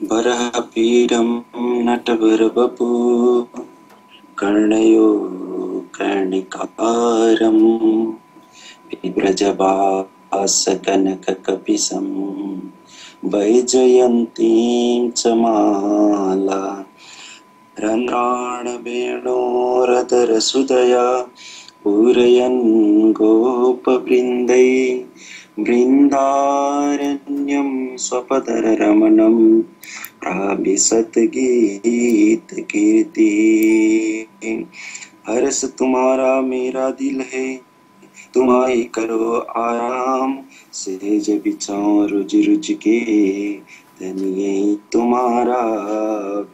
वरहपीडं नटवरवपु कर्णयो कर्णिकारं बिभ्रजवासकनककपिशं वैजयन्तीं च माला रन्ध्राणवेणोरतरसुदया पूरयन् गोपवृन्दै बृन्दारण्यं स्वपदरमणं प्राविशत गीतकीर्ति। हर्ष तुम्हारा मेरा दिल है, तुम्हारी करो आराम, सेज बिछाओ रुझ रुझ के, धनिये तुम्हारा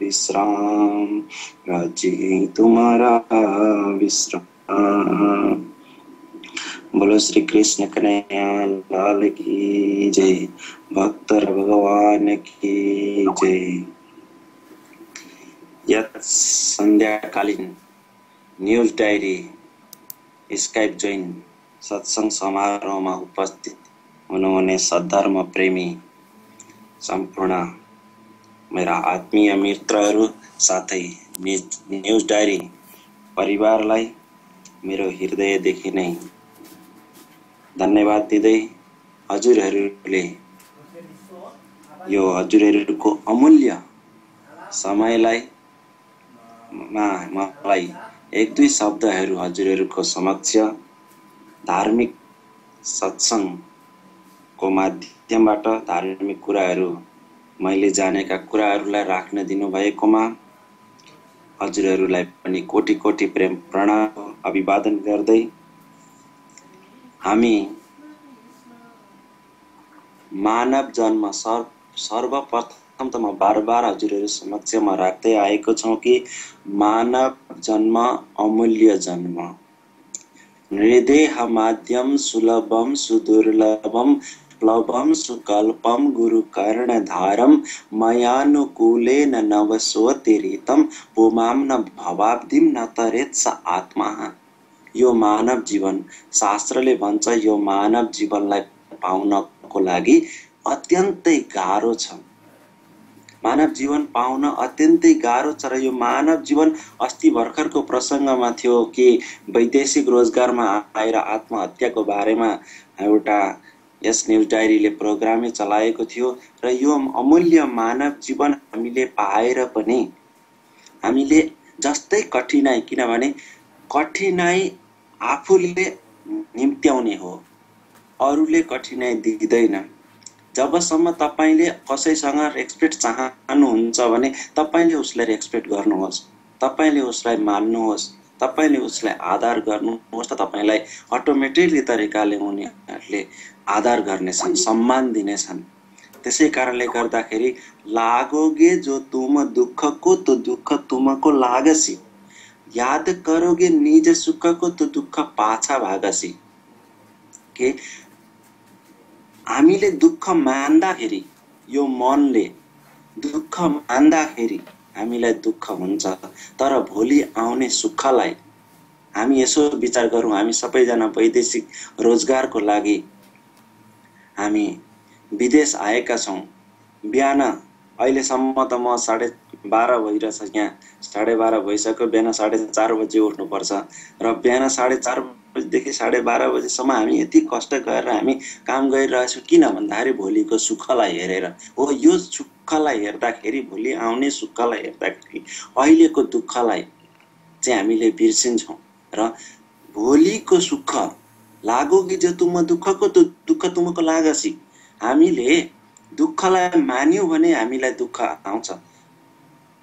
विश्राम, राज्य तुम्हारा विश्राम। बोलो श्री कृष्ण कन्हैया लाल की जय, भक्त भगवान की जय। यस संध्याकालीन न्यूज डायरी स्काइप जोइन सत्संग समारोहमा उपस्थित हुनुहुने सद्धर्म प्रेमी सम्पूर्ण मेरा आत्मीय मित्रहरू साथै न्यूज डायरी परिवारलाई मेरो हृदयदेखि नै धन्यवाद दिँदै हजुरहरूले यो हजुरहरूको अमूल्य समयलाई मलाई एक दुई शब्दहरू हजुरहरूको समक्ष धार्मिक सत्संगको माध्यमबाट धार्मिक कुराहरू मैले जानेका कुराहरूलाई राख्न दिनुभएकोमा हजुरहरूलाई पनि कोटि कोटि प्रेम प्रणाम अभिवादन गर्दै हामी मानव जन्म सर्वप्रथम त म बार हजुरहरू समक्षमा राख्दै आएको छौं कि मानव जन्म अमूल्य जन्म। नृदेह माध्यम सुलभम सुदुर्लभम प्लवम सुकल्पम गुरुकर्णधारम मयानुकूलेन नवसोतिरितं पुमां न भवाब्धिं न तरेत् स आत्मा। यो मानव जीवन शास्त्रले भन्छ यो मानव जीवनलाई पाउनको लागि अत्यन्तै गाह्रो छ। मानव जीवन पाउन अत्यन्तै गाह्रो छ र यो मानव जीवन अस्ति भर्खरको प्रसङ्गमा थियो कि वैदेशिक रोजगारमा आएर आत्महत्याको बारेमा एउटा यस न्यूज डायरीले प्रोग्रामै चलाएको थियो र यो अमूल्य मानव जीवन हामीले पाएर पनि हामीले जस्तै कठिनाई, किनभने कठिनाई आफूले निम्त्याउने हो, अरूले कठिनाई दिँदैन। जबसम्म तपाईले कसैसँग रेस्पेक्ट चाहनुहुन्छ भने तपाईले उसलाई रेस्पेक्ट गर्नुहोस्, तपाईले उसलाई मान्नुहोस्, तपाईले उसलाई आदर गर्नुहोस् त तपाईलाई अटोमेटिकली तरिकाले उनीहरूले आदर गर्नेछन्, सम्मान दिनेछन्। त्यसै कारणले गर्दाखेरि लागोगे जो तुम दुःख को तो दुःख तुमको लागसी, याद करोगे निज सुख को तो दुःख पाछा भागसी। के हामीले दुःख मान्दाखेरि, यो मनले दुःख मान्दाखेरि हामीलाई दुःख हुन्छ, तर भोलि आउने सुखलाई हामी यसो विचार गरौँ। हामी सबैजना वैदेशिक रोजगारको लागि हामी विदेश आएका छौं। बिहान अहिलेसम्म त म 12:30 भइरहेछ, यहाँ 12:30 भइसक्यो। बिहान 4:30 बजे उठ्नुपर्छ र बिहान 4:30 बजेदेखि 12:30 बजेसम्म हामी यति कष्ट गरेर हामी काम गरिरहेछौँ। किन भन्दाखेरि भोलिको सुखलाई हेरेर हो। यो सुखलाई हेर्दाखेरि, भोलि आउने सुखलाई हेर्दाखेरि अहिलेको दुःखलाई चाहिँ हामीले बिर्सिन्छौँ र भोलिको सुख लागोगी जो तुम दुःखको तो दुःख तुमको लागसी। हामीले दुःखलाई मान्यौं भने हामीलाई दुःख आउँछ,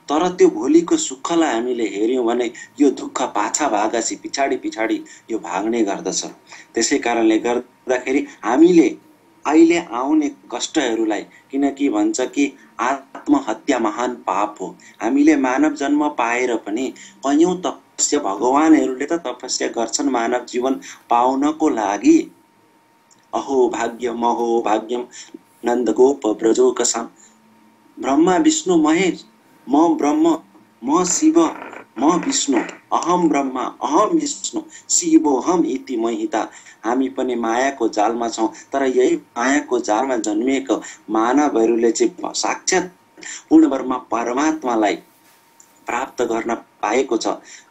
तर त्यो भोलिको सुखलाई हामीले हेर्यौं भने यो दुःख पाछा भागसी, पिछाडी पिछाडी यो भाग्ने गर्दछ। त्यसै कारणले गर्दाखेरि हामीले अहिले आउने कष्टहरूलाई, किनकि भन्छ कि आत्महत्या महान पाप हो। हामीले मानव जन्म पाएर पनि कयौं तपस्या, भगवानहरूले त तपस्या गर्छन् मानव जीवन पाउनको लागि। अहो भाग्यम नन्दगोप ब्रजोकसाम। ब्रह्मा विष्णु महेश, म ब्रह्म, म शिव, म विष्णु, अहम ब्रह्मा अहम विष्णु शिवोहम इति महिता। हामी पनि मायाको जालमा छौं, तर यही मायाको जालमा जन्मिएको मानवहरूले चाहिँ साक्षात पूर्ण ब्रह्म परमात्मालाई प्राप्त गर्न पाएको छ।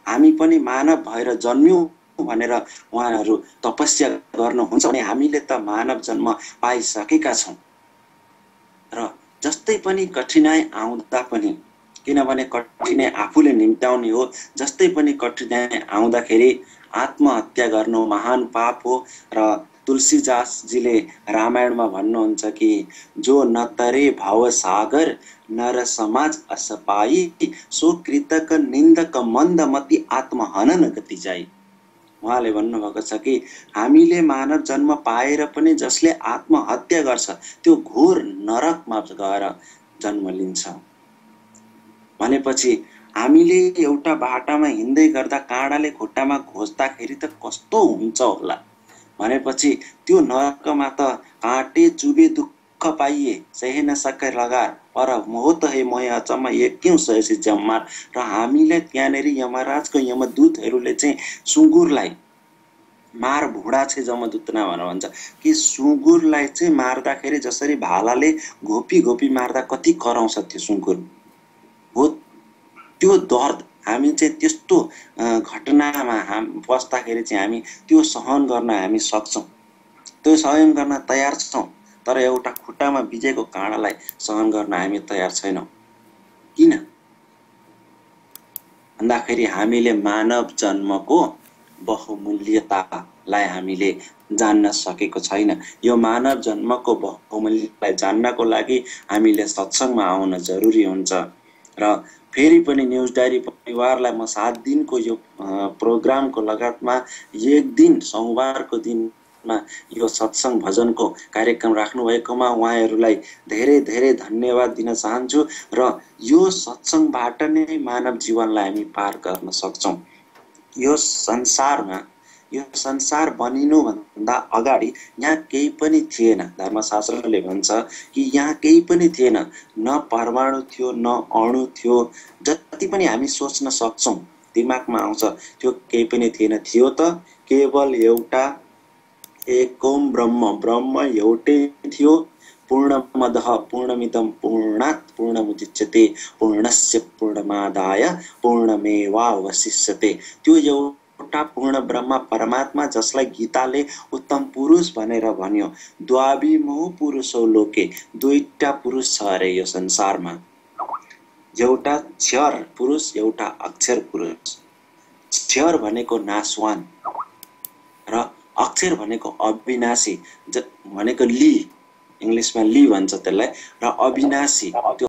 हामी पनि मानव भएर जन्म्यौं भनेर उहाँहरू तपस्या गर्नुहुन्छ भने हामीले त मानव जन्म पाइसकेका छौं। र जस्तै पनि कठिनाई आउँदा पनि, किनभने कठिनाई आफूले निम्त्याउने हो, जस्तै पनि कठिनाई आउँदाखेरि आत्महत्या गर्नु महान पाप हो। र तुलसीदासजीले रामायणमा भन्नुहुन्छ कि जो न तरे भव सागर नर समाज असपाई सो कृतक निन्दक मन्दमती आत्महनन गति जाई। उहाँले भन्नुभएको छ कि हामीले मानव जन्म पाएर पनि जसले आत्महत्या गर्छ त्यो घोर नरकमा गएर जन्म लिन्छ। भनेपछि हामीले एउटा बाटामा हिँड्दै गर्दा काँडाले खुट्टामा घोच्दाखेरि त कस्तो हुन्छ होला। भनेपछि त्यो नरकमा त काटे चुबे दुःख पाइए सहे न सके लगार पर मोह त है मोह अचम्म ये क्यों सहेसी जम्मार। र हामीले त्यहाँनेरि यमराजको यमदूतहरूले चाहिँ सुँगुरलाई मार भुडा चाहिँ जमदूतना भनेर भन्छ कि सुँगुरलाई चाहिँ मार्दाखेरि जसरी भालाले घोपी घोपी मार्दा कति कराउँछ त्यो सुँगुर हो, त्यो दर्द हामी चाहिँ त्यस्तो घटनामा बस्दाखेरि चाहिँ हामी त्यो सहन गर्न हामी सक्छौं, त्यो सहन गर्न तयार छौं। तर एउटा खुट्टामा बिजेको काँडालाई सहन गर्न हामी तयार छैनौं। किन भन्दाखेरि हामीले मानव जन्मको बहुमूल्यतालाई हामीले जान्न सकेको छैन। यो मानव जन्मको बहुमूल्यतालाई जान्नको लागि हामीले सत्संगमा आउन जरुरी हुन्छ। र फेरि पनि न्यूज डायरी परिवारलाई म 7 दिनको यो प्रोग्रामको लगातारमा एक दिन सोमबारको दिनमा यो सत्संग भजनको कार्यक्रम राख्नु भएकोमा उहाँहरूलाई धेरै धेरै धन्यवाद दिन चाहन्छु। र यो सत्संगबाट नै मानव जीवनलाई हामी पार गर्न सक्छौं। यो संसार बनिनु भन्दा अगाडि यहाँ केही पनि थिएन। धर्मशास्त्रले भन्छ कि यहाँ केही पनि थिएन, न परमाणु थियो न अणु थियो। जति पनि हामी सोच्न सक्छौं दिमागमा आउँछ त्यो केही पनि थिएन। थियो त केवल एउटा एकम ब्रह्म, ब्रह्म एउटै थियो। पूर्णमदः पूर्णमिदं पूर्णात् पूर्णमुदच्यते पूर्णस्य पूर्णमादाय पूर्णमेवावशिष्यते। त्यो एउटा पूर्ण ब्रह्म परमात्मा जसलाई गीताले उत्तम पुरुष भनेर भन्यो। द्वाविमो पुरुषो लोके, दुईटा पुरुष छ अरे यो संसारमा, एउटा क्षर पुरुष एउटा अक्षर पुरुष। क्षर भनेको नाशवान र अक्षर भनेको अविनाशी, भनेको ली, इंग्लिशमा ली भन्छ त्यसलाई। र अविनाशी त्यो